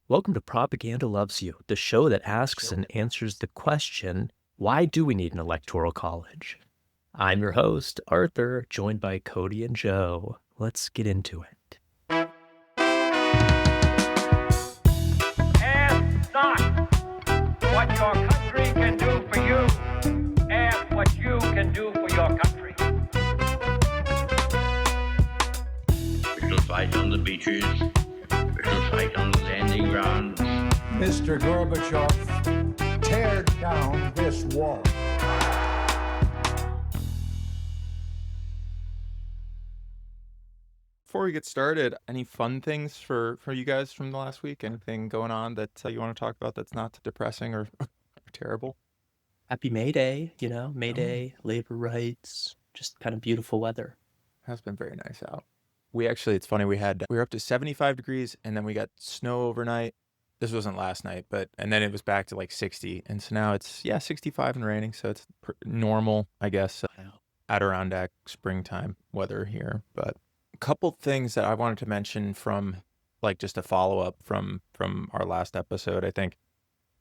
Welcome to Propaganda Loves You, the show that asks and answers the question, why do we need an electoral college? I'm your host, Arthur, joined by Kodie and Joe. Let's get into it. Ask not what your country can do for you. Ask what you can do for your country. We shall fight on the beaches. We shall fight on the landing grounds. Mr. Gorbachev, tear down this wall. Before we get started, any fun things for you guys from the last week? Anything going on that you want to talk about that's not depressing or terrible? Happy May Day, May Day, labor rights, just kind of beautiful weather. Has been very nice out. It's funny, we were up to 75 degrees and then we got snow overnight. This wasn't last night, and then it was back to like 60. And so now it's, 65 and raining. So it's normal, I guess, Adirondack springtime weather here. But a couple things that I wanted to mention from like just a follow-up from our last episode, I think.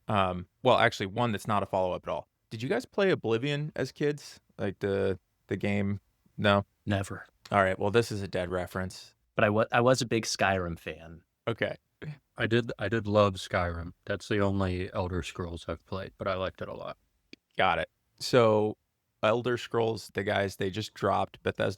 Actually one that's not a follow-up at all. Did you guys play Oblivion as kids? Like the game? No? Never. All right. Well, this is a dead reference. But I was a big Skyrim fan. Okay. I did love Skyrim. That's the only Elder Scrolls I've played, but I liked it a lot. Got it. So Elder Scrolls, Bethesda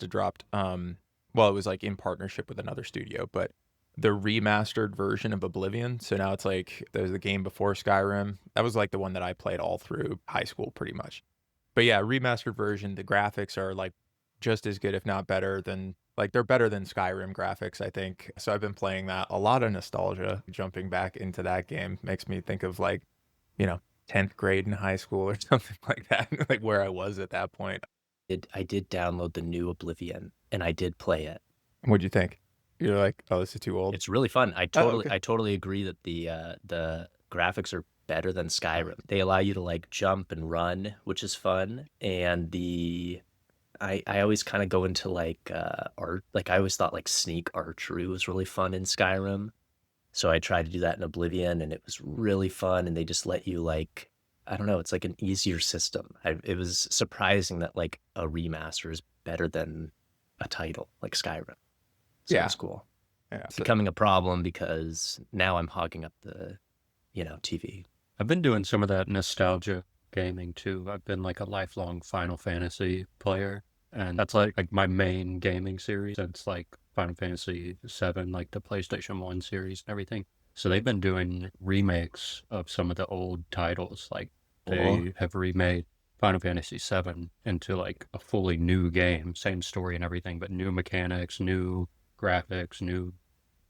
dropped, it was like in partnership with another studio, but the remastered version of Oblivion. So now it's like there's the game before Skyrim. That was like the one that I played all through high school pretty much. But yeah, remastered version, the graphics are like just as good, if not better than, like they're better than Skyrim graphics, I think. So I've been playing that. A lot of nostalgia jumping back into that game makes me think of like, 10th grade in high school or something like that, like where I was at that point. I did download the new Oblivion and I did play it. What'd you think? You're like, oh, this is too old. It's really fun. I totally agree that the graphics are better than Skyrim. They allow you to like jump and run, which is fun. And I always kind of go into like art. Like I always thought like sneak archery was really fun in Skyrim. So I tried to do that in Oblivion and it was really fun. And they just let you like, I don't know, it's like an easier system. It was surprising that like a remaster is better than a title like Skyrim. So Yeah. it's cool. Yeah. It's becoming a problem because now I'm hogging up the, TV. I've been doing some of that nostalgia gaming too. I've been like a lifelong Final Fantasy player, and that's like my main gaming series since like Final Fantasy 7, like the PlayStation 1 series and everything. So they've been doing remakes of some of the old titles. Like they have remade Final Fantasy 7 into like a fully new game, same story and everything, but new mechanics, new graphics, new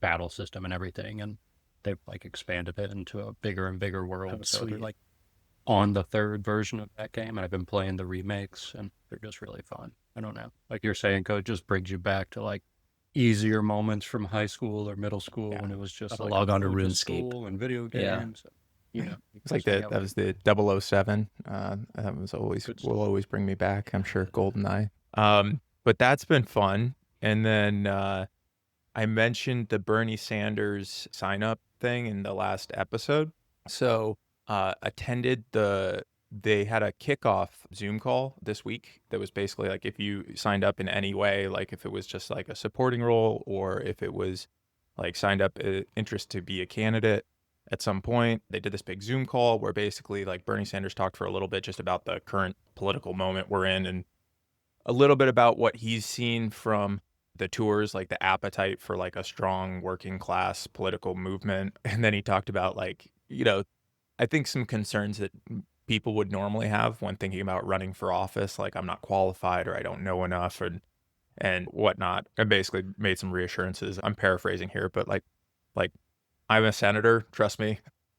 battle system and everything. And they've like expanded it into a bigger and bigger world. Oh, So they're sweet. like on the third version of that game, and I've been playing the remakes and they're just really fun. I don't know. Like you're saying, Code, just brings you back to like easier moments from high school or middle school when it was just Gotta like log on to going RuneScape. school and video Yeah. games. You It's like just hang that out was with- the 007. That was always, Good will always bring me back. I'm sure GoldenEye. But that's been fun. And then I mentioned the Bernie Sanders sign up thing in the last episode. So they had a kickoff Zoom call this week that was basically like if you signed up in any way, like if it was just like a supporting role or if it was like signed up interest to be a candidate at some point. They did this big Zoom call where basically like Bernie Sanders talked for a little bit just about the current political moment we're in and a little bit about what he's seen from the tours, like the appetite for like a strong working class political movement. And then he talked about like, I think some concerns that people would normally have when thinking about running for office, like I'm not qualified or I don't know enough and whatnot. I basically made some reassurances. I'm paraphrasing here, but like I'm a senator, trust me.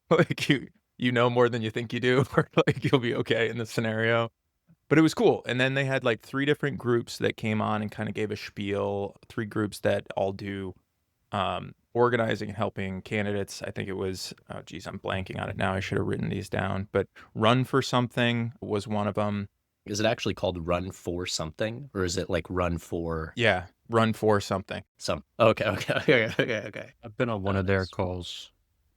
Like you know more than you think you do, or like you'll be okay in this scenario. But it was cool. And then they had like 3 different groups that came on and kind of gave a spiel, 3 groups that all do organizing and helping candidates. I think it was, I'm blanking on it now. I should have written these down. But Run for Something was one of them. Is it actually called Run for Something, or is it like Run for Yeah, Run for Something. some? Okay. I've been on one of their nice. calls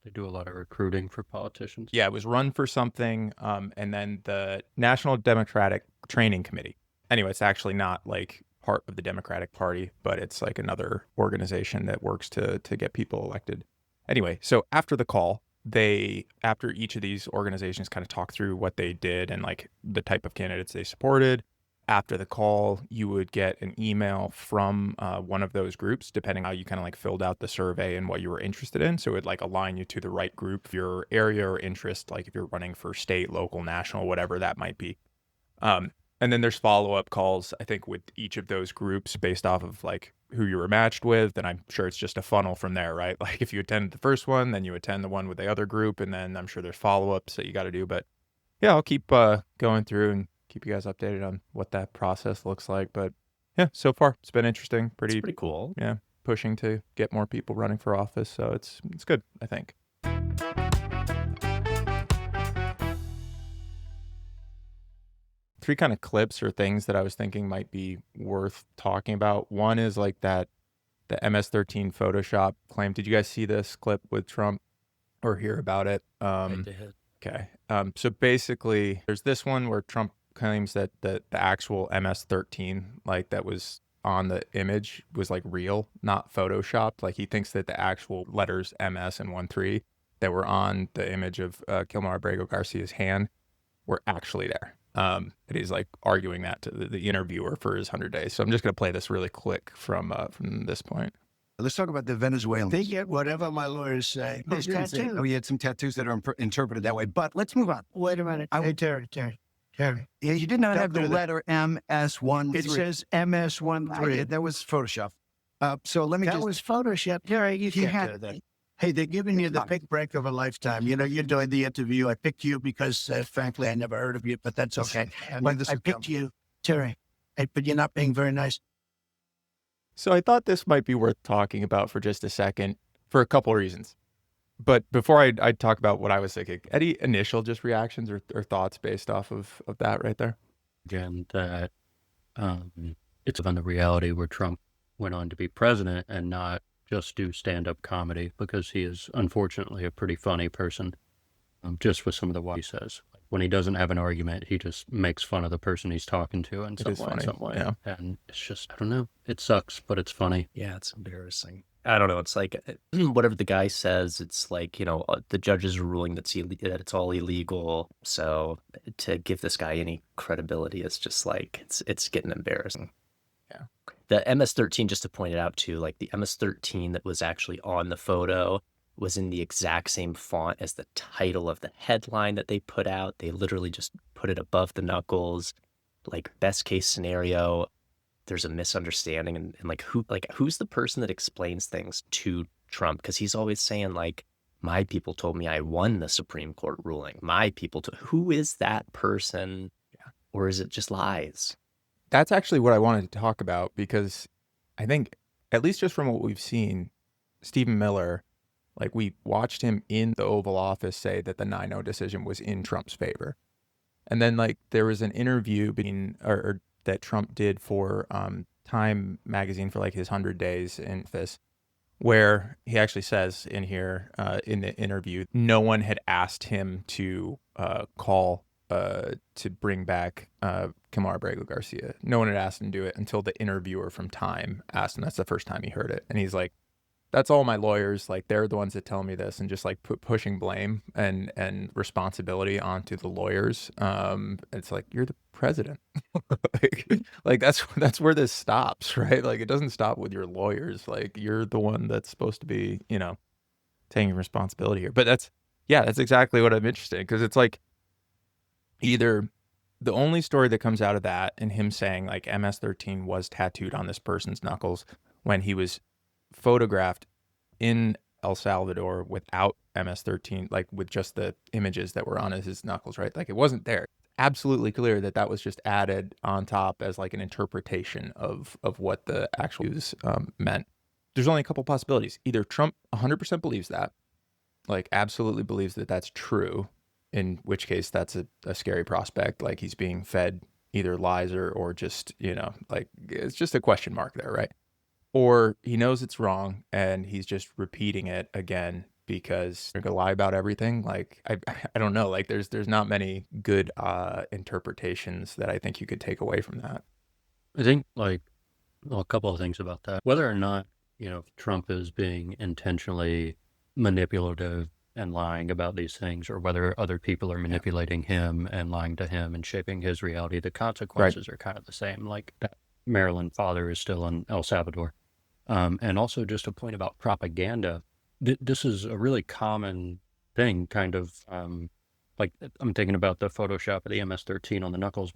They do a lot of recruiting for politicians. Yeah, it was run for something, and then the National Democratic Training Committee. Anyway, it's actually not like part of the Democratic Party, but it's like another organization that works to get people elected. Anyway, so after the call, after each of these organizations kind of talk through what they did and like the type of candidates they supported. After the call, you would get an email from one of those groups, depending how you kind of like filled out the survey and what you were interested in. So it would like align you to the right group, your area or interest, like if you're running for state, local, national, whatever that might be. And then there's follow-up calls, I think, with each of those groups based off of like who you were matched with. And I'm sure it's just a funnel from there, right? Like if you attended the first one, then you attend the one with the other group, and then I'm sure there's follow-ups that you got to do. But yeah, I'll keep going through and keep you guys updated on what that process looks like. But yeah, so far it's been interesting. It's pretty cool. Yeah, pushing to get more people running for office. So it's good, I think. Three kind of clips or things that I was thinking might be worth talking about. One is like the MS-13 Photoshop claim. Did you guys see this clip with Trump or hear about it? I did. Okay. So basically, there's this one where Trump claims that the actual MS-13, like that was on the image, was like real, not photoshopped. Like he thinks that the actual letters MS and 13 that were on the image of Kilmar Abrego Garcia's hand were actually there. And he's like arguing that to the interviewer for his 100 days. So I'm just going to play this really quick from this point. Let's talk about the Venezuelans. They get whatever my lawyers say. Those tattoos. Oh, you had some tattoos that are interpreted that way. But let's move on. Wait a minute. Hey, Terry. Yeah, you did not Don't have the do that. letter MS-13. It says MS-13. That was Photoshop. So let me That just... was Photoshop. Terry, you can't had- do that. Hey, they're giving you the pick break of a lifetime. You know, you're doing the interview. I picked you because, frankly, I never heard of you, but that's okay. When this I would picked come. you, Terry. Hey, but you're not being very nice. So I thought this might be worth talking about for just a second for a couple reasons. But before I talk about what I was thinking, any initial just reactions or thoughts based off of that right there? Again, that it's on the reality where Trump went on to be president and not just do stand-up comedy, because he is unfortunately a pretty funny person, just with some of the what he says. When he doesn't have an argument, he just makes fun of the person he's talking to in It is funny, some way. yeah. And it's just, I don't know, it sucks, but it's funny. Yeah, it's embarrassing. I don't know. It's like whatever the guy says, it's like, the judges are ruling that it's all illegal. So to give this guy any credibility, it's just like, it's getting embarrassing. Yeah. The MS-13, just to point it out too, like the MS-13 that was actually on the photo was in the exact same font as the title of the headline that they put out. They literally just put it above the knuckles. Like best case scenario, there's a misunderstanding and who's the person that explains things to Trump? Because he's always saying like, my people told me I won the Supreme Court ruling. My people who is that person? Yeah. Or is it just lies? That's actually what I wanted to talk about, because I think, at least just from what we've seen, Stephen Miller, like we watched him in the Oval Office say that the 9-0 decision was in Trump's favor. And then like there was an interview or that Trump did for Time magazine for like his 100 days in office, where he actually says in here in the interview, no one had asked him to call to bring back Kilmar Abrego Garcia. No one had asked him to do it until the interviewer from Time asked him. That's the first time he heard it. And he's like, that's all my lawyers. Like, they're the ones that tell me this, and just like pushing blame and responsibility onto the lawyers. It's like, you're the president. like that's where this stops, right? Like, it doesn't stop with your lawyers. Like, you're the one that's supposed to be, taking responsibility here. But that's exactly what I'm interested in, because it's like, either the only story that comes out of that and him saying like MS-13 was tattooed on this person's knuckles when he was photographed in El Salvador without MS-13, like with just the images that were on his knuckles, right? Like it wasn't there. Absolutely clear that was just added on top as like an interpretation of what the actual use meant. There's only a couple possibilities. Either Trump 100% believes that, like absolutely believes that that's true, in which case that's a scary prospect. Like he's being fed either lies or just, like it's just a question mark there, right? Or he knows it's wrong and he's just repeating it again because they're gonna lie about everything. Like I don't know. Like there's not many good interpretations that I think you could take away from that. I think like well, a couple of things about that. Whether or not, Trump is being intentionally manipulative and lying about these things, or whether other people are manipulating him and lying to him and shaping his reality, the consequences are kind of the same. Like that Maryland father is still in El Salvador. And also just a point about propaganda. This is a really common thing, kind of like I'm thinking about the Photoshop of the MS-13 on the knuckles.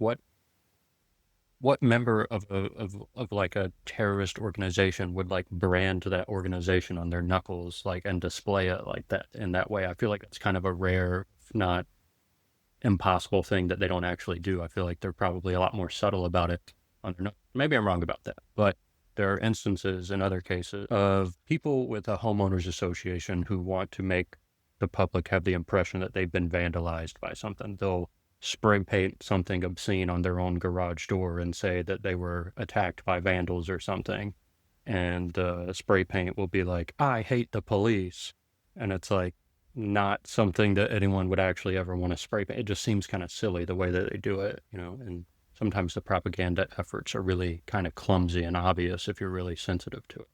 What member of like a terrorist organization would like brand that organization on their knuckles, like, and display it like that in that way? I feel like it's kind of a rare, if not impossible thing that they don't actually do. I feel like they're probably a lot more subtle about it on their knuckles. Maybe I'm wrong about that, but there are instances in other cases of people with a homeowners association who want to make the public have the impression that they've been vandalized by something. They'll spray paint something obscene on their own garage door and say that they were attacked by vandals or something. And the spray paint will be like, I hate the police. And it's like not something that anyone would actually ever want to spray paint. It just seems kind of silly the way that they do it, and sometimes the propaganda efforts are really kind of clumsy and obvious if you're really sensitive to it.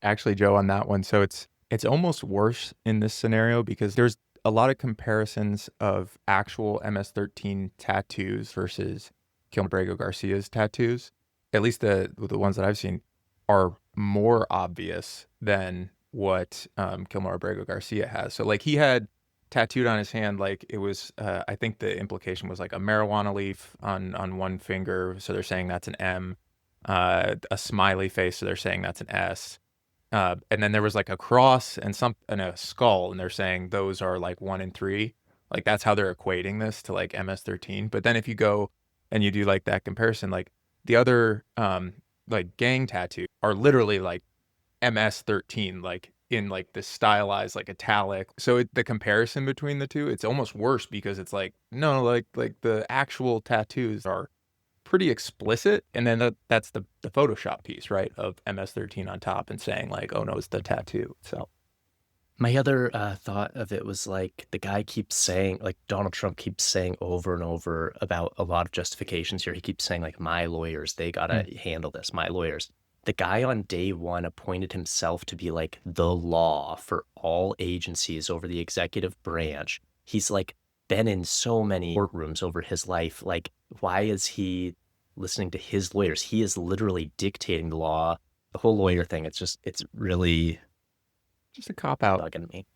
Actually, Joe, on that one, so it's almost worse in this scenario because there's a lot of comparisons of actual MS-13 tattoos versus Kilmabrego Garcia's tattoos. At least the ones that I've seen are more obvious than what Kilmabrego Garcia has. So like he had tattooed on his hand, like it was, I think the implication was like a marijuana leaf on one finger. So they're saying that's an M, a smiley face. So they're saying that's an S. And then there was like a cross and a skull, and they're saying those are like 1 and 3. Like that's how they're equating this to like MS-13. But then if you go and you do like that comparison, like the other like gang tattoos are literally like MS-13, like in like the stylized like italic. So the comparison between the two, it's almost worse because it's like no, like the actual tattoos are pretty explicit, and then that's the Photoshop piece, right, of MS-13 on top and saying like, oh no, it's the tattoo. So My other thought of it was like the guy keeps saying, like Donald Trump keeps saying over and over about a lot of justifications here. He keeps saying like, my lawyers, they gotta handle this, my lawyers. The guy on day one appointed himself to be like the law for all agencies over the executive branch. He's like been in so many courtrooms over his life. Like, why is he listening to his lawyers? He is literally dictating the law. The whole lawyer thing, it's really just a cop out. bugging me.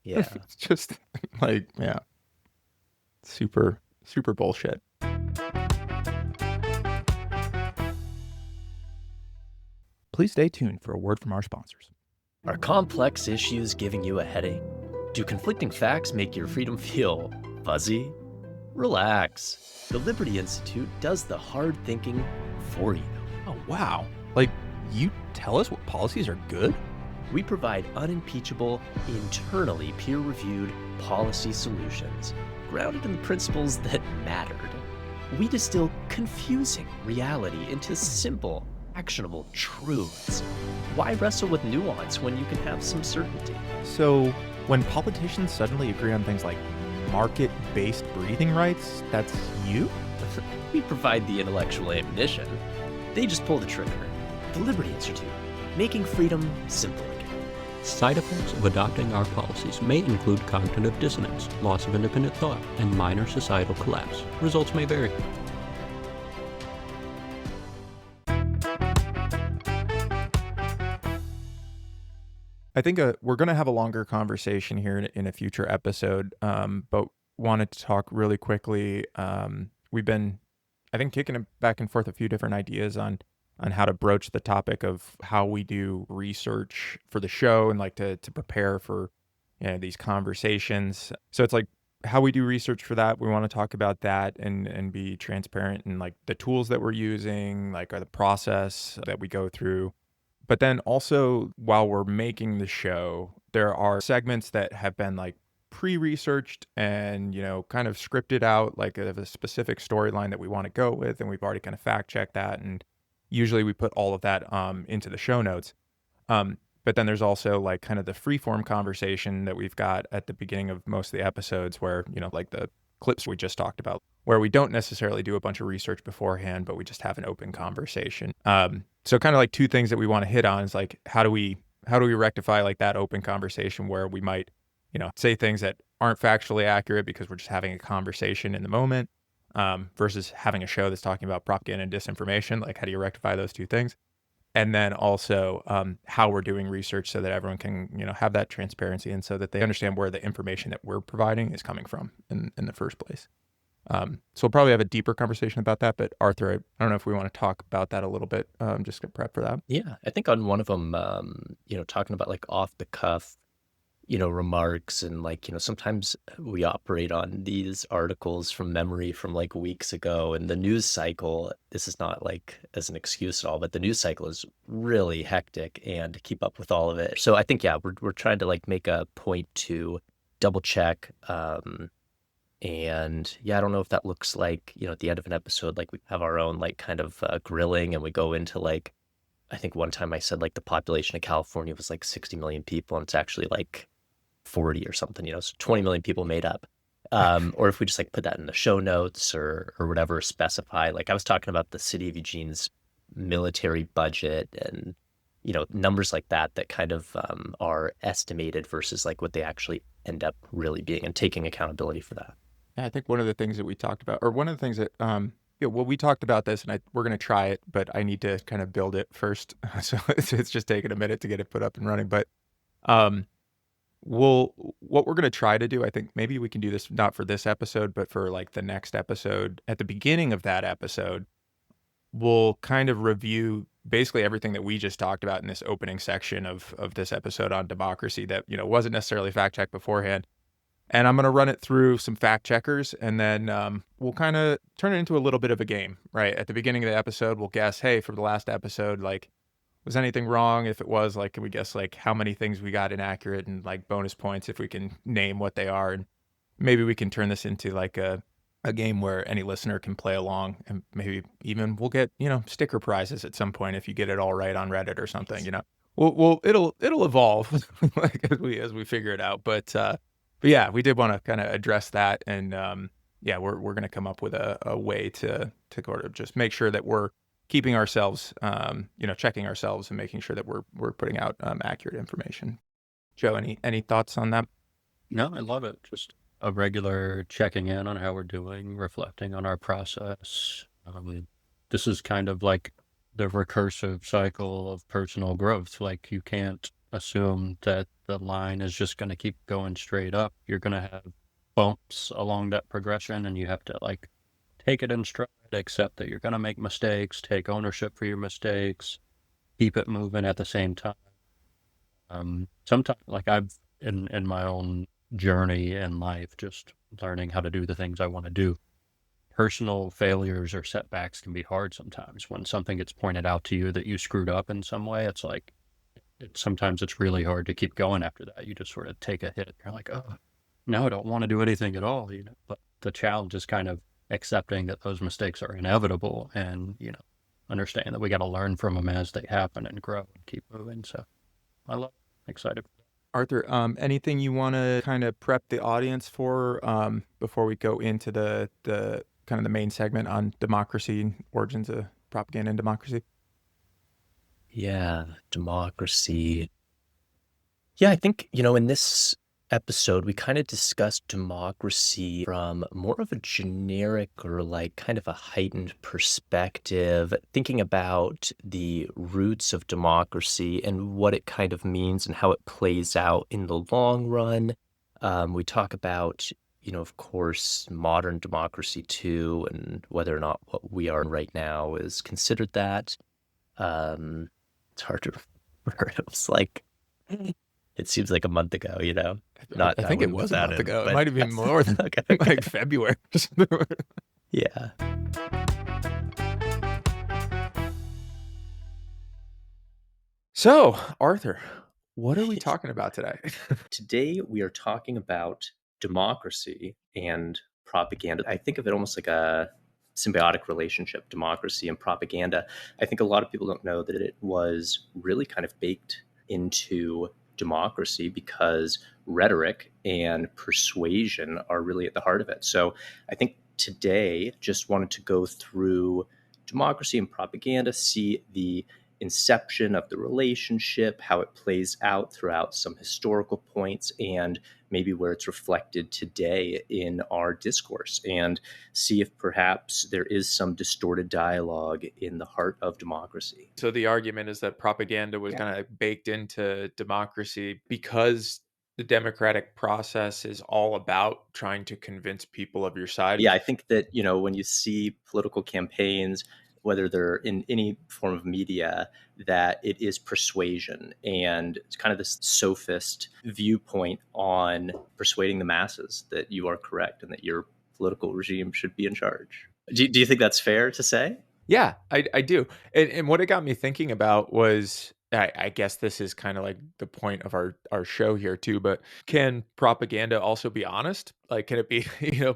Yeah. It's just like, yeah, super bullshit. Please stay tuned for a word from our sponsors. Are complex issues giving you a headache? Do conflicting facts make your freedom feel fuzzy? Relax. The Liberty Institute does the hard thinking for you. Oh, wow. Like, you tell us what policies are good? We provide unimpeachable, internally peer-reviewed policy solutions grounded in the principles that mattered. We distill confusing reality into simple, actionable truths. Why wrestle with nuance when you can have some certainty? So, when politicians suddenly agree on things like market-based breathing rights, that's you? We provide the intellectual ammunition. They just pull the trigger. The Liberty Institute, making freedom simple again. Side effects of adopting our policies may include cognitive dissonance, loss of independent thought, and minor societal collapse. Results may vary. I think we're going to have a longer conversation here in a future episode, but wanted to talk really quickly. We've been, I think, kicking it back and forth a few different ideas on how to broach the topic of how we do research for the show and like to prepare for these conversations. So it's like how we do research for that. We want to talk about that and be transparent and like the tools that we're using, like the process that we go through. But then also while we're making the show, there are segments that have been like pre-researched and, kind of scripted out, like a specific storyline that we want to go with. And we've already kind of fact checked that. And usually we put all of that into the show notes. But then there's also like kind of the free form conversation that we've got at the beginning of most of the episodes where, like the clips we just talked about, where we don't necessarily do a bunch of research beforehand, but we just have an open conversation. So kind of like two things that we want to hit on is like, how do we rectify like that open conversation where we might, say things that aren't factually accurate because we're just having a conversation in the moment, versus having a show that's talking about propaganda and disinformation. Like, how do you rectify those two things? And then also how we're doing research so that everyone can, have that transparency and so that they understand where the information that we're providing is coming from in the first place. So we'll probably have a deeper conversation about that. But Arthur, I don't know if we want to talk about that a little bit, just to prep for that. Yeah, I think on one of them, talking about like off the cuff, remarks and like, sometimes we operate on these articles from memory from like weeks ago, and the news cycle, this is not like as an excuse at all, but the news cycle is really hectic and to keep up with all of it. So I think, yeah, we're trying to like make a point to double check. And yeah, I don't know if that looks like, at the end of an episode, like we have our own like kind of grilling and we go into like, I think one time I said like the population of California was like 60 million people and it's actually like 40 or something, so 20 million people made up. Or if we just like put that in the show notes or whatever, specify, like I was talking about the city of Eugene's military budget and, numbers like that kind of are estimated versus like what they actually end up really being, and taking accountability for that. Yeah, I think one of the things that we talked about, or one of the things that, well, we talked about this and we're going to try it, but I need to kind of build it first. So it's just taking a minute to get it put up and running. But what we're going to try to do, I think maybe we can do this not for this episode, but for like the next episode. At the beginning of that episode, we'll kind of review basically everything that we just talked about in this opening section of this episode on democracy that, wasn't necessarily fact checked beforehand. And I'm going to run it through some fact checkers, and then we'll kind of turn it into a little bit of a game, right? At the beginning of the episode, we'll guess, hey, from the last episode, like, was anything wrong? If it was, like, can we guess, like, how many things we got inaccurate and, like, bonus points if we can name what they are? And maybe we can turn this into, like, a game where any listener can play along, and maybe even we'll get, sticker prizes at some point if you get it all right on Reddit or something, it'll evolve like as we figure it out. But yeah, we did want to kind of address that. And yeah, we're going to come up with a way to sort of just make sure that we're keeping ourselves, checking ourselves and making sure that we're putting out accurate information. Joe, any thoughts on that? No, I love it. Just a regular checking in on how we're doing, reflecting on our process. This is kind of like the recursive cycle of personal growth. Like, you can't assume that the line is just going to keep going straight up. You're going to have bumps along that progression, and you have to like take it in stride, accept that you're going to make mistakes, take ownership for your mistakes, keep it moving at the same time. Sometimes, like, I've in my own journey in life, just learning how to do the things I want to do, personal failures or setbacks can be hard sometimes. When something gets pointed out to you that you screwed up in some way, it's like, sometimes it's really hard to keep going after that. You just sort of take a hit. You're like, oh, now I don't want to do anything at all, But the challenge is kind of accepting that those mistakes are inevitable and, understanding that we got to learn from them as they happen and grow and keep moving. So I love it. Excited. Arthur, anything you want to kind of prep the audience for before we go into the kind of the main segment on democracy, origins of propaganda and democracy? Yeah, democracy. Yeah, I think, in this episode, we kind of discussed democracy from more of a generic or like kind of a heightened perspective, thinking about the roots of democracy and what it kind of means and how it plays out in the long run. We talk about, of course, modern democracy too, and whether or not what we are right now is considered that. It's hard to remember. It was like, it seems like a month ago, Not, I think it was a month ago. It might have been more than like February. Yeah. So, Arthur, what are we talking about today? Today, we are talking about democracy and propaganda. I think of it almost like a symbiotic relationship, democracy and propaganda. I think a lot of people don't know that it was really kind of baked into democracy because rhetoric and persuasion are really at the heart of it. So I think today just wanted to go through democracy and propaganda, see the inception of the relationship, how it plays out throughout some historical points, and maybe where it's reflected today in our discourse, and see if perhaps there is some distorted dialogue in the heart of democracy. So the argument is that propaganda was kind of baked into democracy because the democratic process is all about trying to convince people of your side. Yeah, I think that, when you see political campaigns, whether they're in any form of media, that it is persuasion and it's kind of this sophist viewpoint on persuading the masses that you are correct and that your political regime should be in charge. Do you think that's fair to say? Yeah, I do. And what it got me thinking about was I guess this is kind of like the point of our show here too, but can propaganda also be honest? Like, can it be,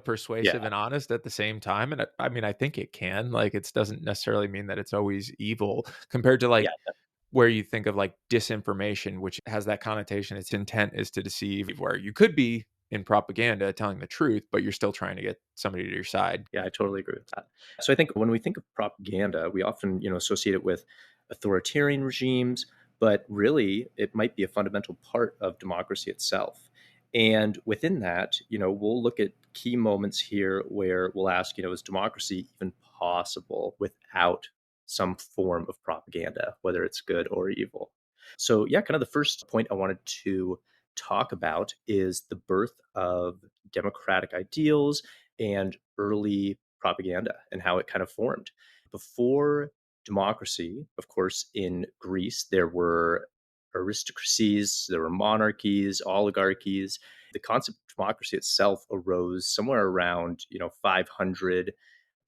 persuasive Yeah. and honest at the same time? And I mean, I think it can. Like, it doesn't necessarily mean that it's always evil compared to like Yeah. where you think of like disinformation, which has that connotation. Its intent is to deceive, where you could be in propaganda telling the truth, but you're still trying to get somebody to your side. Yeah, I totally agree with that. So I think when we think of propaganda, we often, associate it with authoritarian regimes, but really it might be a fundamental part of democracy itself. And within that, we'll look at key moments here where we'll ask, is democracy even possible without some form of propaganda, whether it's good or evil? So yeah, kind of the first point I wanted to talk about is the birth of democratic ideals and early propaganda and how it kind of formed. Before democracy, of course, in Greece, there were aristocracies, there were monarchies, oligarchies. The concept of democracy itself arose somewhere around, 500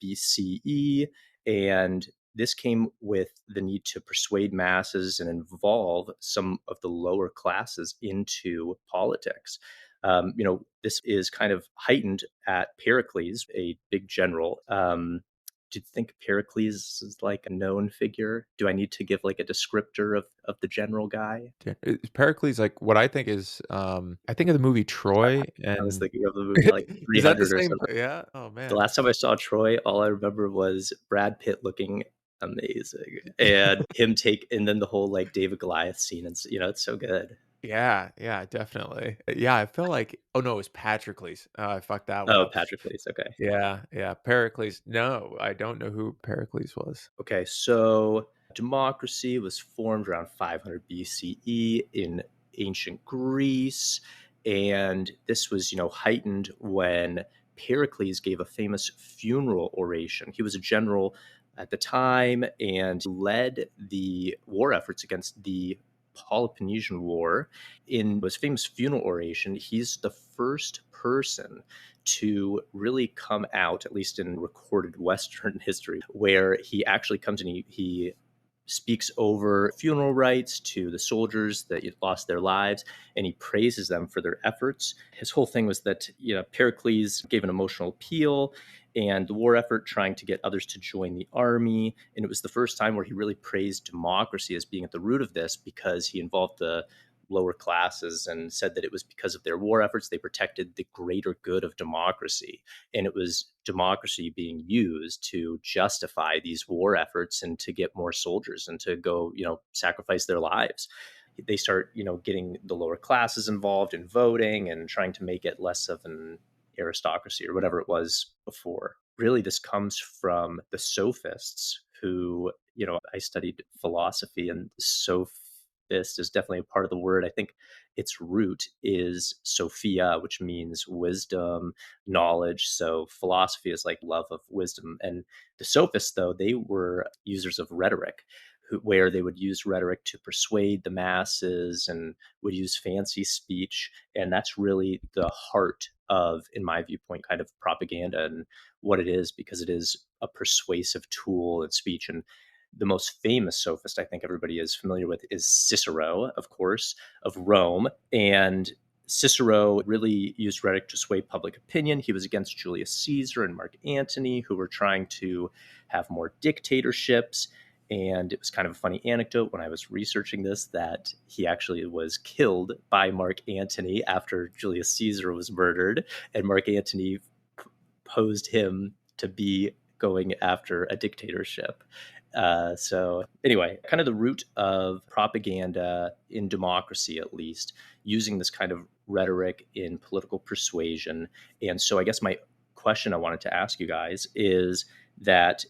BCE, and this came with the need to persuade masses and involve some of the lower classes into politics. This is kind of heightened at Pericles, a big general. Do you think Pericles is like a known figure? Do I need to give like a descriptor of the general guy? Yeah, Pericles, like what I think is, I think of the movie Troy, I was and thinking of the movie like is that the 300 or same? something. Yeah. Oh The man. last time I saw Troy, all I remember was Brad Pitt looking amazing, and and then the whole like David Goliath scene, and it's so good. Yeah, yeah, definitely. Yeah, I feel like, oh no, it was Patrocles. I fucked that one Oh, up. Patrick Lees. Okay. Yeah, yeah, Pericles. No, I don't know who Pericles was. Okay, so democracy was formed around 500 BCE in ancient Greece, and this was, heightened when Pericles gave a famous funeral oration. He was a general at the time and led the war efforts against the Peloponnesian War. In his famous funeral oration, he's the first person to really come out, at least in recorded Western history, where he actually comes and he speaks over funeral rites to the soldiers that lost their lives, and he praises them for their efforts. His whole thing was that, Pericles gave an emotional appeal and the war effort, trying to get others to join the army. And it was the first time where he really praised democracy as being at the root of this, because he involved the lower classes and said that it was because of their war efforts they protected the greater good of democracy, and it was democracy being used to justify these war efforts and to get more soldiers and to go, sacrifice their lives. They start, getting the lower classes involved in voting and trying to make it less of an aristocracy or whatever it was before. Really, this comes from the sophists who, I studied philosophy, and sophist is definitely a part of the word. I think its root is Sophia, which means wisdom, knowledge. So philosophy is like love of wisdom. And the sophists, though, they were users of rhetoric, where they would use rhetoric to persuade the masses and would use fancy speech. And that's really the heart of, in my viewpoint, kind of propaganda and what it is, because it is a persuasive tool in speech. And the most famous sophist I think everybody is familiar with is Cicero, of course, of Rome. And Cicero really used rhetoric to sway public opinion. He was against Julius Caesar and Mark Antony, who were trying to have more dictatorships. And it was kind of a funny anecdote when I was researching this that he actually was killed by Mark Antony after Julius Caesar was murdered. And Mark Antony posed him to be going after a dictatorship. So anyway, kind of the root of propaganda in democracy, at least, using this kind of rhetoric in political persuasion. And so I guess my question I wanted to ask you guys is that,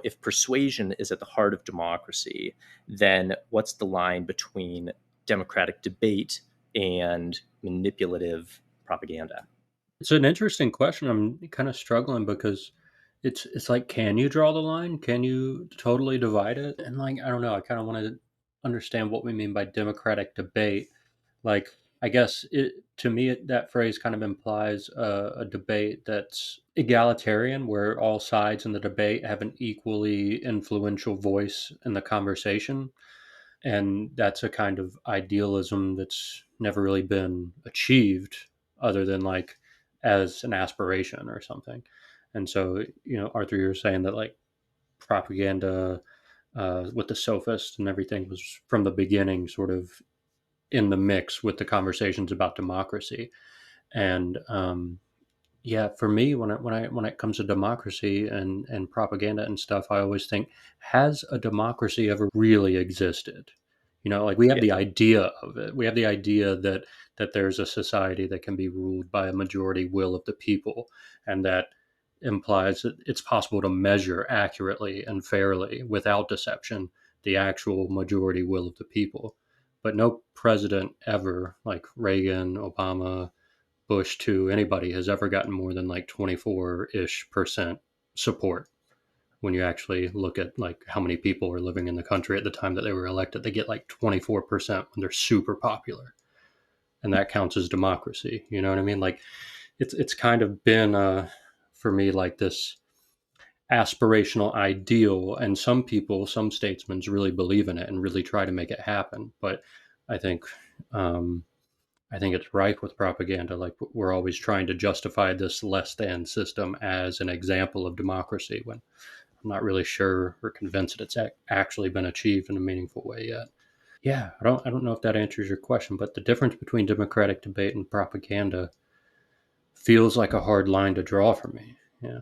if persuasion is at the heart of democracy, then what's the line between democratic debate and manipulative propaganda? It's an interesting question. I'm kind of struggling because it's like, can you draw the line? Can you totally divide it? And like, I don't know. I kind of want to understand what we mean by democratic debate. Like, I guess to me, that phrase kind of implies a debate that's egalitarian, where all sides in the debate have an equally influential voice in the conversation. And that's a kind of idealism that's never really been achieved other than like as an aspiration or something. And so, Arthur, you're saying that like propaganda with the sophists and everything was from the beginning sort of in the mix with the conversations about democracy. And yeah, for me, when it comes to democracy and propaganda and stuff, I always think, has a democracy ever really existed? Like we have the idea of it. We have the idea that there's a society that can be ruled by a majority will of the people, and that implies that it's possible to measure accurately and fairly, without deception, the actual majority will of the people. But no president ever, like Reagan, Obama, Bush too, anybody has ever gotten more than like 24-ish% support. When you actually look at like how many people were living in the country at the time that they were elected, they get like 24% when they're super popular. And that counts as democracy. You know what I mean? Like it's kind of been for me like this aspirational ideal, and some people, some statesmen really believe in it and really try to make it happen. But I think it's rife with propaganda. Like we're always trying to justify this less than system as an example of democracy, when I'm not really sure or convinced that it's actually been achieved in a meaningful way yet. Yeah, I don't know if that answers your question, but the difference between democratic debate and propaganda feels like a hard line to draw for me. Yeah.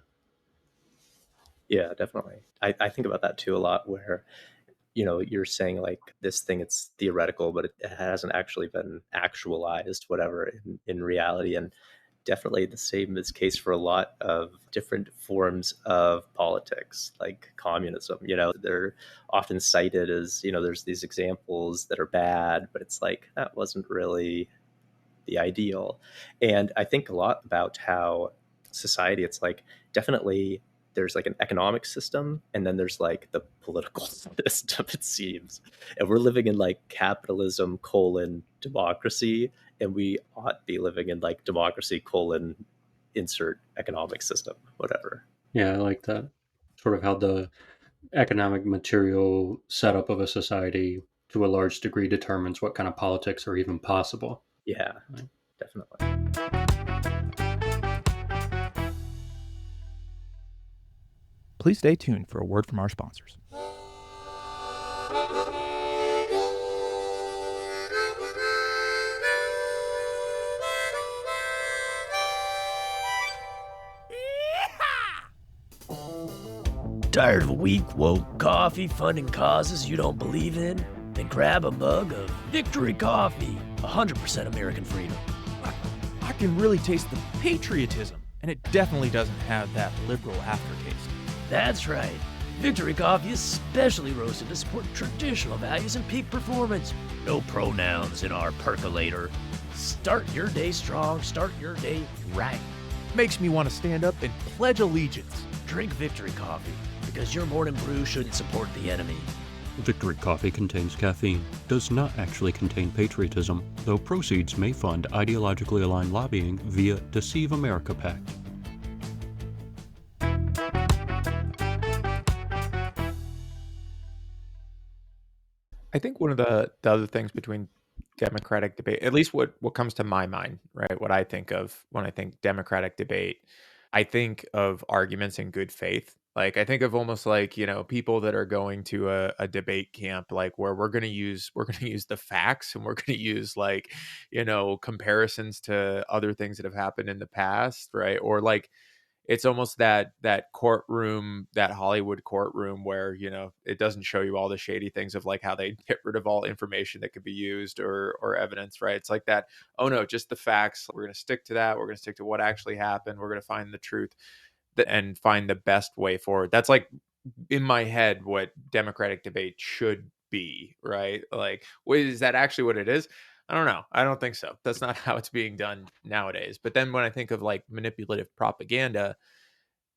Yeah, definitely. I think about that too a lot, where you're saying like this thing, it's theoretical, but it hasn't actually been actualized, whatever, in reality. And definitely the same is case for a lot of different forms of politics, like communism. They're often cited as, there's these examples that are bad, but it's like, that wasn't really the ideal. And I think a lot about how society, it's like, definitely there's like an economic system, and then there's like the political system, it seems. And we're living in like capitalism democracy, and we ought to be living in like democracy insert economic system, whatever. Yeah, I like that. Sort of how the economic material setup of a society to a large degree determines what kind of politics are even possible. Yeah, right. Definitely. Please stay tuned for a word from our sponsors. Tired of a weak, woke coffee funding causes you don't believe in? Then grab a mug of Victory Coffee, 100% American freedom. I can really taste the patriotism, and it definitely doesn't have that liberal aftertaste. That's right. Victory Coffee is specially roasted to support traditional values and peak performance. No pronouns in our percolator. Start your day strong, start your day right. Makes me want to stand up and pledge allegiance. Drink Victory Coffee, because your morning brew shouldn't support the enemy. Victory Coffee contains caffeine, does not actually contain patriotism, though proceeds may fund ideologically aligned lobbying via Deceive America PAC. I think one of the other things between democratic debate, at least what comes to my mind, right? What I think of when I think democratic debate, I think of arguments in good faith. Like I think of almost like, people that are going to a debate camp, like where we're gonna use the facts, and we're gonna use like, comparisons to other things that have happened in the past, right? Or like it's almost that courtroom, that Hollywood courtroom where, it doesn't show you all the shady things of like how they get rid of all information that could be used or evidence, right? It's like that, oh no, just the facts. We're going to stick to that. We're going to stick to what actually happened. We're going to find the truth and find the best way forward. That's like in my head what democratic debate should be, right? Like, is that actually what it is? I don't know. I don't think so. That's not how it's being done nowadays. But then when I think of like manipulative propaganda,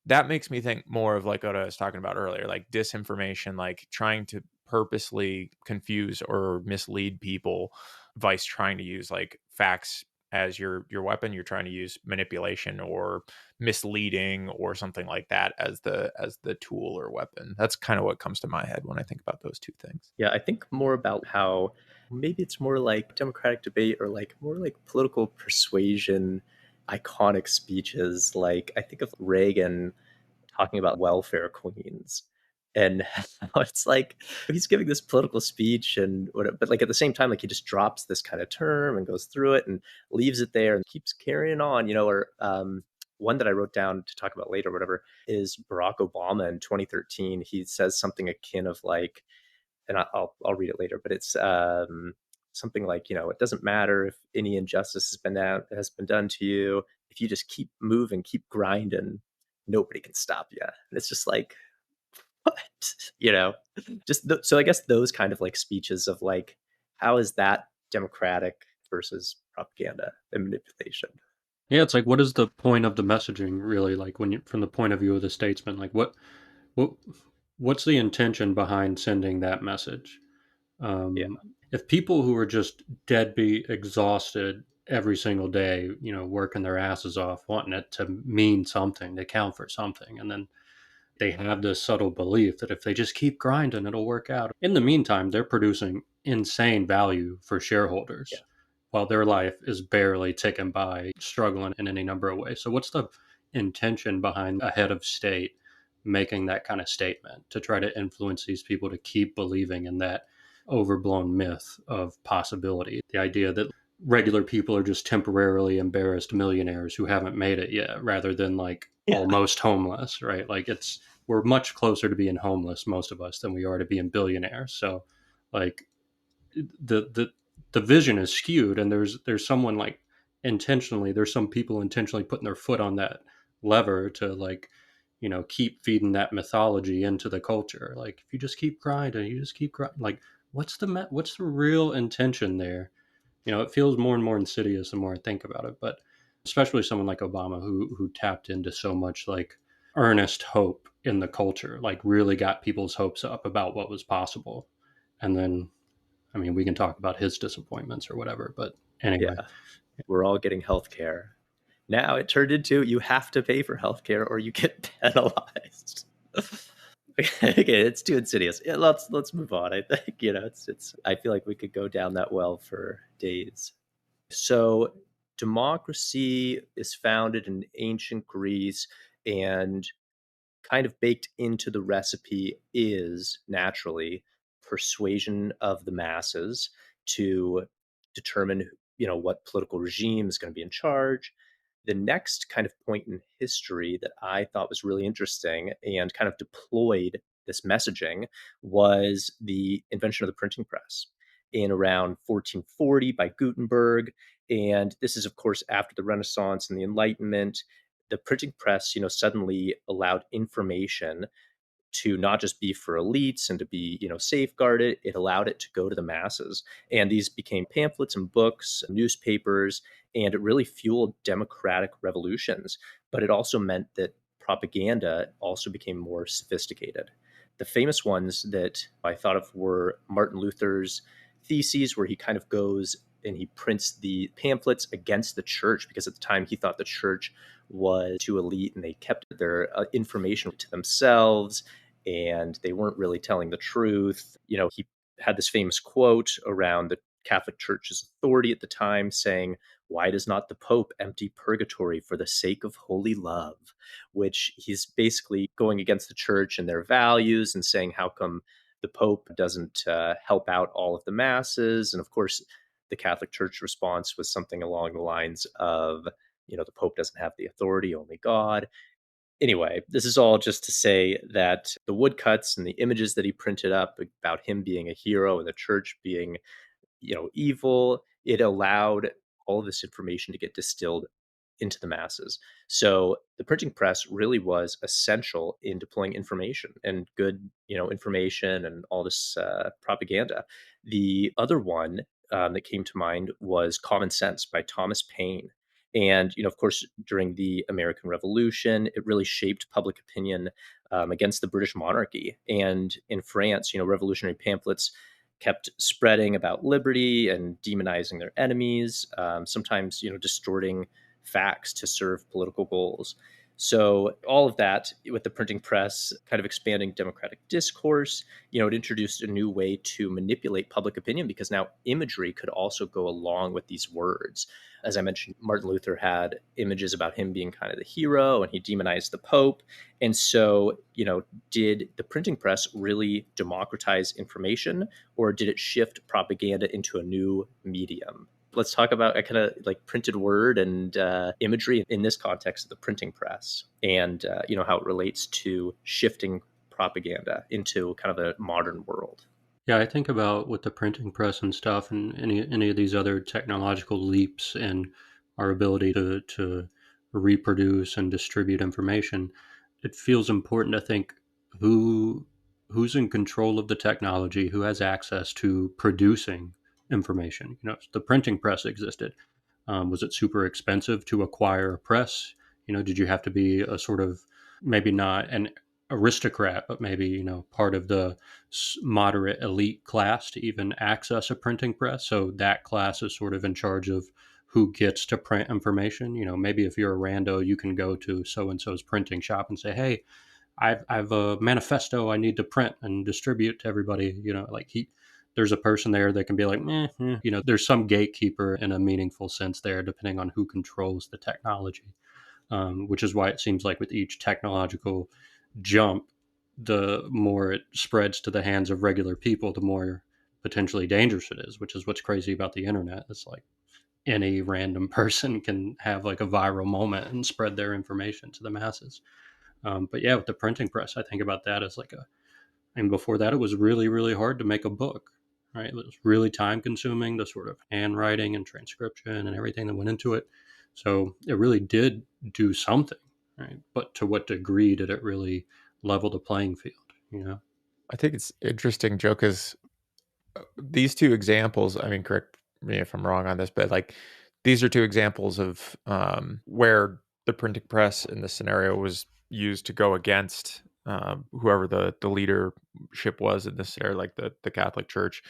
that makes me think more of like what I was talking about earlier, like disinformation, like trying to purposely confuse or mislead people, vice trying to use like facts as your weapon. You're trying to use manipulation or misleading or something like that as the tool or weapon. That's kind of what comes to my head when I think about those two things. Yeah, I think more about how maybe it's more like democratic debate or like more like political persuasion, iconic speeches. Like I think of Reagan talking about welfare queens and how it's like he's giving this political speech and whatever, but like at the same time, like he just drops this kind of term and goes through it and leaves it there and keeps carrying on, or one that I wrote down to talk about later, whatever, is Barack Obama in 2013. He says something akin of like, and I'll read it later, but it's something like, it doesn't matter if any injustice has been done to you. If you just keep moving, keep grinding, nobody can stop you. And it's just like, what? So I guess those kind of like speeches of like, how is that democratic versus propaganda and manipulation? Yeah, it's like, what is the point of the messaging really? Like when you, from the point of view of the statesman, like what, what's the intention behind sending that message? Yeah. If people who are just deadbeat exhausted every single day, working their asses off, wanting it to mean something, to count for something, and then they have this subtle belief that if they just keep grinding, it'll work out. In the meantime, they're producing insane value for Yeah. shareholders while their life is barely ticking by, struggling in any number of ways. So, what's the intention behind a head of state making that kind of statement to try to influence these people to keep believing in that overblown myth of possibility? The idea that regular people are just temporarily embarrassed millionaires who haven't made it yet, rather than like almost homeless, right? Like we're much closer to being homeless, most of us, than we are to being billionaires. So like the vision is skewed, and there's someone like intentionally, there's some people intentionally putting their foot on that lever to like, keep feeding that mythology into the culture. Like if you just keep grinding, you just keep grinding, like what's the real intention there? It feels more and more insidious the more I think about it. But especially someone like Obama, who tapped into so much like earnest hope in the culture, like really got people's hopes up about what was possible. And then, I mean, we can talk about his disappointments or whatever, but anyway. Yeah. We're all getting healthcare. Now it turned into you have to pay for healthcare or you get penalized. Okay, it's too insidious. Yeah, let's move on. I think it's. I feel like we could go down that well for days. So, democracy is founded in ancient Greece, and kind of baked into the recipe is naturally persuasion of the masses to determine what political regime is going to be in charge. The next kind of point in history that I thought was really interesting and kind of deployed this messaging was the invention of the printing press in around 1440 by Gutenberg. And this is, of course, after the Renaissance and the Enlightenment. The printing press, suddenly allowed information to not just be for elites and to be, safeguarded. It allowed it to go to the masses. And these became pamphlets and books, newspapers, and it really fueled democratic revolutions. But it also meant that propaganda also became more sophisticated. The famous ones that I thought of were Martin Luther's theses, where he kind of goes and he prints the pamphlets against the church, because at the time he thought the church was too elite and they kept their information to themselves and they weren't really telling the truth. He had this famous quote around the Catholic Church's authority at the time saying, why does not the Pope empty purgatory for the sake of holy love? Which he's basically going against the church and their values and saying, how come the Pope doesn't help out all of the masses? And of course, the Catholic Church response was something along the lines of, the Pope doesn't have the authority, only God. Anyway, this is all just to say that the woodcuts and the images that he printed up about him being a hero and the church being, evil, it allowed all of this information to get distilled into the masses. So the printing press really was essential in deploying information and good, information and all this propaganda. The other one that came to mind was Common Sense by Thomas Paine. And, of course, during the American Revolution, it really shaped public opinion against the British monarchy. And in France, revolutionary pamphlets kept spreading about liberty and demonizing their enemies, sometimes, distorting facts to serve political goals. So all of that with the printing press kind of expanding democratic discourse, it introduced a new way to manipulate public opinion because now imagery could also go along with these words. As I mentioned, Martin Luther had images about him being kind of the hero and he demonized the Pope. And so, did the printing press really democratize information or did it shift propaganda into a new medium? Let's talk about a kind of like printed word and imagery in this context of the printing press and, how it relates to shifting propaganda into kind of a modern world. Yeah, I think about with the printing press and stuff and any of these other technological leaps and our ability to reproduce and distribute information, it feels important to think who's in control of the technology, who has access to producing information. The printing press existed. Was it super expensive to acquire a press? Did you have to be a sort of maybe not an aristocrat, but maybe part of the moderate elite class to even access a printing press? So that class is sort of in charge of who gets to print information. Maybe if you're a rando, you can go to so and so's printing shop and say, "Hey, I've a manifesto I need to print and distribute to everybody." There's a person there that can be like, there's some gatekeeper in a meaningful sense there, depending on who controls the technology. Which is why it seems like with each technological jump, the more it spreads to the hands of regular people, the more potentially dangerous it is, which is what's crazy about the internet. It's like any random person can have like a viral moment and spread their information to the masses. But yeah, with the printing press, I think about that as and before that, it was really, really hard to make a book, right? It was really time consuming, the sort of handwriting and transcription and everything that went into it. So it really did do something, right? But to what degree did it really level the playing field, I think it's interesting, Joe, because these two examples, I mean, correct me if I'm wrong on this, but like these are two examples of where the printing press in this scenario was used to go against whoever the leadership was in this scenario, like the Catholic Church.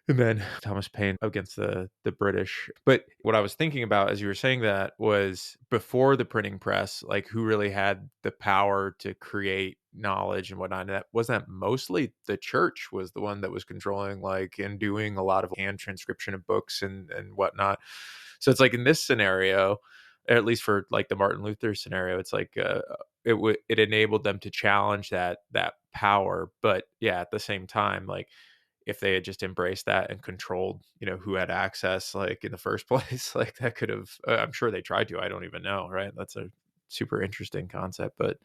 And then Thomas Paine against the British. But what I was thinking about as you were saying that was before the printing press, like who really had the power to create knowledge and whatnot. And that wasn't that mostly the church was the one that was controlling and doing a lot of hand transcription of books and whatnot. So it's like in this scenario, at least for like the Martin Luther scenario, it's like it enabled them to challenge that power. But yeah, at the same time, like if they had just embraced that and controlled, who had access, like in the first place, like that could have, I'm sure they tried to, I don't even know. Right. That's a super interesting concept, but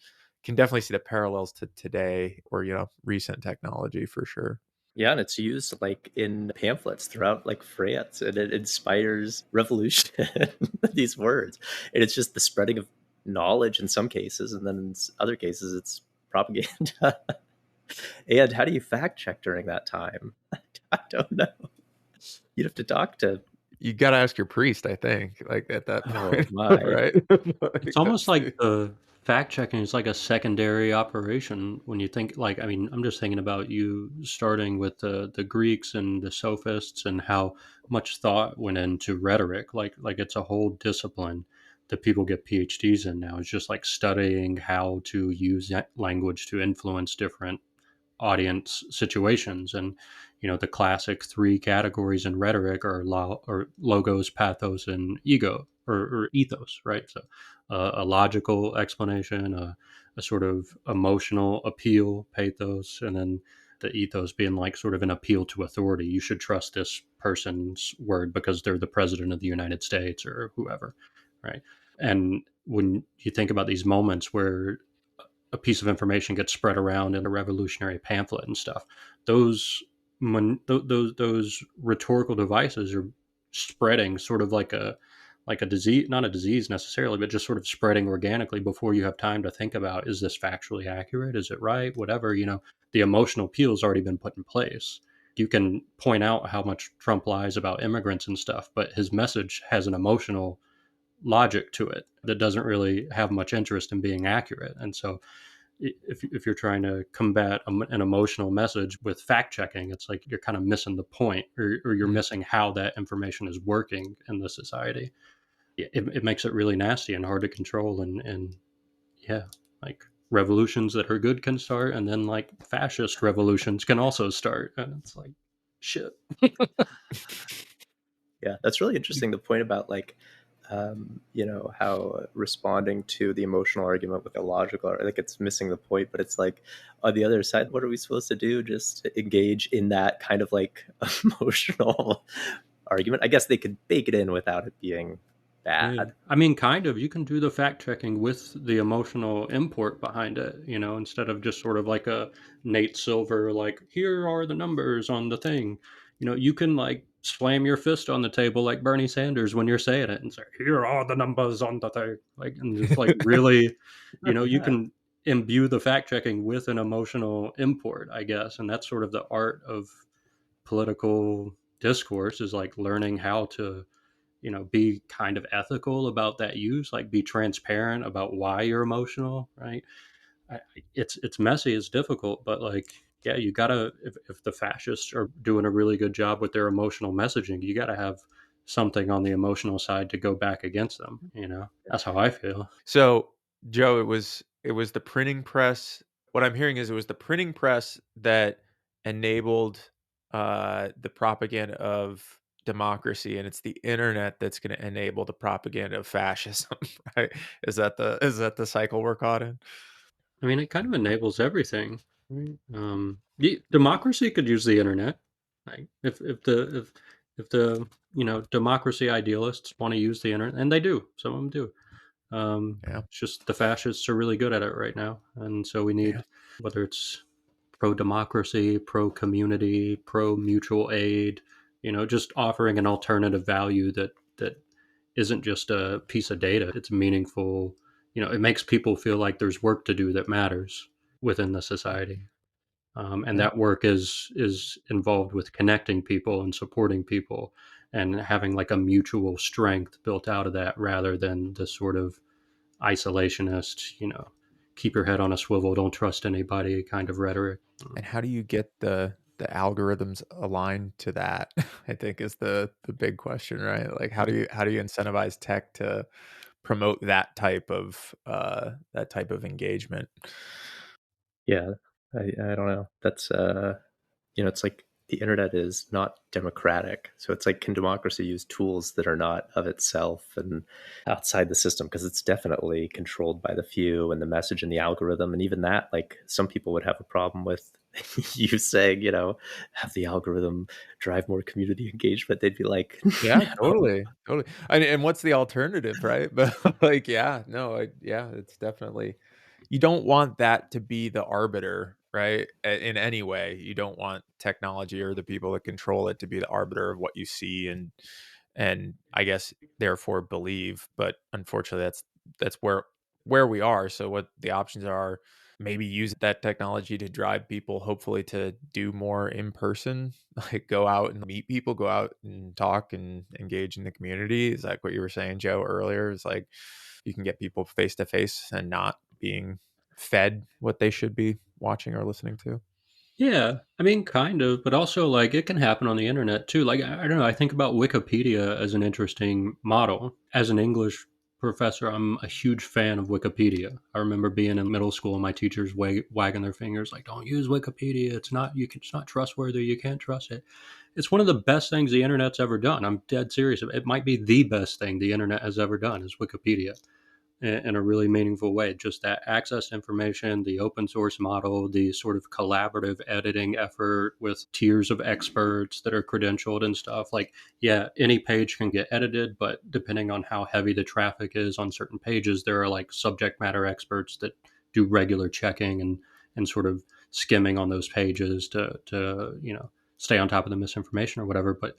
can definitely see the parallels to today or, recent technology for sure. Yeah, and it's used like in pamphlets throughout like France, and it inspires revolution. These words, and it's just the spreading of knowledge in some cases, and then in other cases, it's propaganda. And how do you fact check during that time? I don't know. You'd have to talk to. You got to ask your priest, I think, like at that point, right? It's almost like the fact checking is like a secondary operation when you think I'm just thinking about you starting with the Greeks and the Sophists and how much thought went into rhetoric. Like it's a whole discipline that people get PhDs in now. It's just like studying how to use language to influence different audience situations. And the classic three categories in rhetoric are or logos, pathos, and ego or ethos, right? So a logical explanation, a sort of emotional appeal, pathos, and then the ethos being like sort of an appeal to authority. You should trust this person's word because they're the president of the United States or whoever, right? And when you think about these moments where a piece of information gets spread around in a revolutionary pamphlet and stuff, those those rhetorical devices are spreading sort of like a disease, not a disease necessarily, but just sort of spreading organically before you have time to think about, is this factually accurate? Is it right? Whatever, the emotional appeal's already been put in place. You can point out how much Trump lies about immigrants and stuff, but his message has an emotional logic to it that doesn't really have much interest in being accurate. And so if you're trying to combat an emotional message with fact checking, it's like you're kind of missing the point, or you're missing how that information is working in the society. It makes it really nasty and hard to control. And yeah, like revolutions that are good can start, and then like fascist revolutions can also start. And it's like, shit. Yeah, that's really interesting. The point about like, how responding to the emotional argument with a logical, like it's missing the point, but it's like on the other side, what are we supposed to do? Just to engage in that kind of like emotional argument? I guess they could bake it in without it being bad. Yeah. I mean, kind of. You can do the fact checking with the emotional import behind it, instead of just sort of like a Nate Silver, like, here are the numbers on the thing. You can like slam your fist on the table like Bernie Sanders when you're saying it and say, here are the numbers on the thing. Like, and just like really, you can imbue the fact checking with an emotional import, I guess. And that's sort of the art of political discourse, is like learning how to be kind of ethical about that use, like be transparent about why you're emotional, right? It's messy, it's difficult, but like, yeah, you gotta, if the fascists are doing a really good job with their emotional messaging, you gotta have something on the emotional side to go back against them. That's how I feel. So, Joe, it was the printing press. What I'm hearing is it was the printing press that enabled the propaganda of democracy, and it's the internet that's going to enable the propaganda of fascism, right? Is that the cycle we're caught in? I mean, it kind of enables everything. Democracy could use the internet. Like if the democracy idealists want to use the internet, and they do, some of them do. It's just the fascists are really good at it right now, and so we need, whether it's pro democracy, pro community, pro mutual aid, just offering an alternative value that isn't just a piece of data. It's meaningful. It makes people feel like there's work to do that matters within the society. And that work is involved with connecting people and supporting people and having like a mutual strength built out of that, rather than the sort of isolationist, keep your head on a swivel, don't trust anybody kind of rhetoric. And how do you get the algorithms aligned to that? I think is the big question, right? Like how do you incentivize tech to promote that type of engagement? Yeah, I don't know. That's it's like the internet is not democratic. So it's like, can democracy use tools that are not of itself and outside the system? Because it's definitely controlled by the few, and the message and the algorithm. And even that, like some people would have a problem with you saying, have the algorithm drive more community engagement. They'd be like, Yeah, totally. And what's the alternative, right? But like, it's definitely, you don't want that to be the arbiter, right? In any way, you don't want technology or the people that control it to be the arbiter of what you see and I guess therefore believe. But unfortunately, that's where we are. So what the options are, maybe use that technology to drive people hopefully to do more in person, like go out and meet people, go out and talk and engage in the community. Is like what you were saying, Joe, earlier, is like you can get people face to face and not being fed what they should be watching or listening to. Yeah, I mean, kind of, but also like it can happen on the internet too. Like, I don't know, I think about Wikipedia as an interesting model. As an English professor, I'm a huge fan of Wikipedia. I remember being in middle school and my teachers wagging their fingers like, don't use Wikipedia. It's not trustworthy. You can't trust it. It's one of the best things the internet's ever done. I'm dead serious. It might be the best thing the internet has ever done is Wikipedia in a really meaningful way. Just that access to information, the open source model, the sort of collaborative editing effort with tiers of experts that are credentialed and stuff. Like, yeah, any page can get edited, but depending on how heavy the traffic is on certain pages, there are like subject matter experts that do regular checking and sort of skimming on those pages to stay on top of the misinformation or whatever. But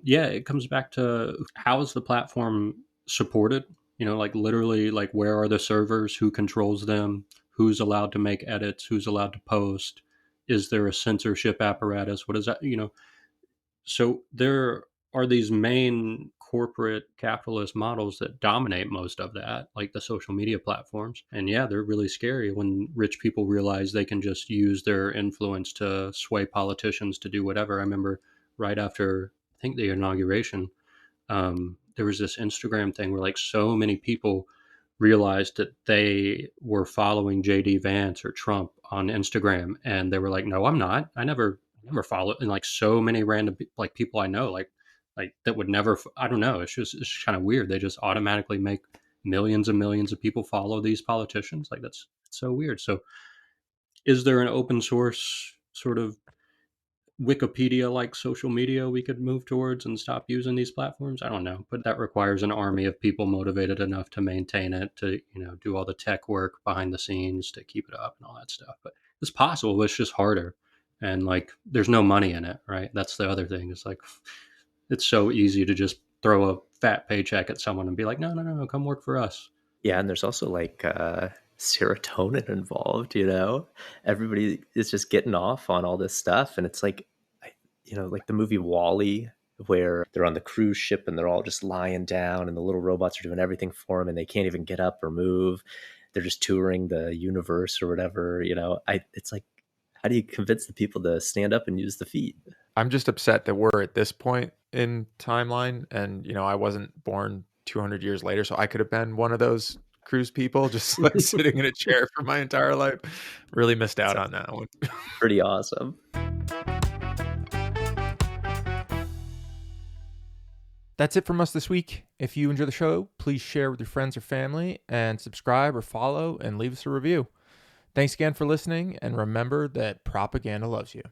yeah, it comes back to how is the platform supported? Like literally, like where are the servers? Who controls them? Who's allowed to make edits? Who's allowed to post? Is there a censorship apparatus? What is that? So there are these main corporate capitalist models that dominate most of that, like the social media platforms. And yeah, they're really scary when rich people realize they can just use their influence to sway politicians to do whatever. I remember right after, I think, the inauguration, there was this Instagram thing where like so many people realized that they were following JD Vance or Trump on Instagram, and they were like, "No, I'm not. I never follow." And like so many random like people I know, like that would never. I don't know. It's kind of weird. They just automatically make millions and millions of people follow these politicians. Like that's so weird. So, is there an open source sort of Wikipedia like social media we could move towards and stop using these platforms? I don't know, but that requires an army of people motivated enough to maintain it, to do all the tech work behind the scenes to keep it up and all that stuff. But it's possible, but it's just harder, and like there's no money in it, right? That's the other thing. It's like it's so easy to just throw a fat paycheck at someone and be like, no, come work for us. Yeah, and there's also like serotonin involved, everybody is just getting off on all this stuff, and it's like like the movie Wall-E, where they're on the cruise ship and they're all just lying down and the little robots are doing everything for them and they can't even get up or move. They're just touring the universe or whatever. It's like, how do you convince the people to stand up and use the feet? I'm just upset that we're at this point in timeline, and I wasn't born 200 years later, so I could have been one of those cruise people just like sitting in a chair for my entire life. Really missed out on that one. Pretty awesome. That's it from us this week. If you enjoy the show, please share with your friends or family, and subscribe or follow and leave us a review. Thanks again for listening, and remember that propaganda loves you.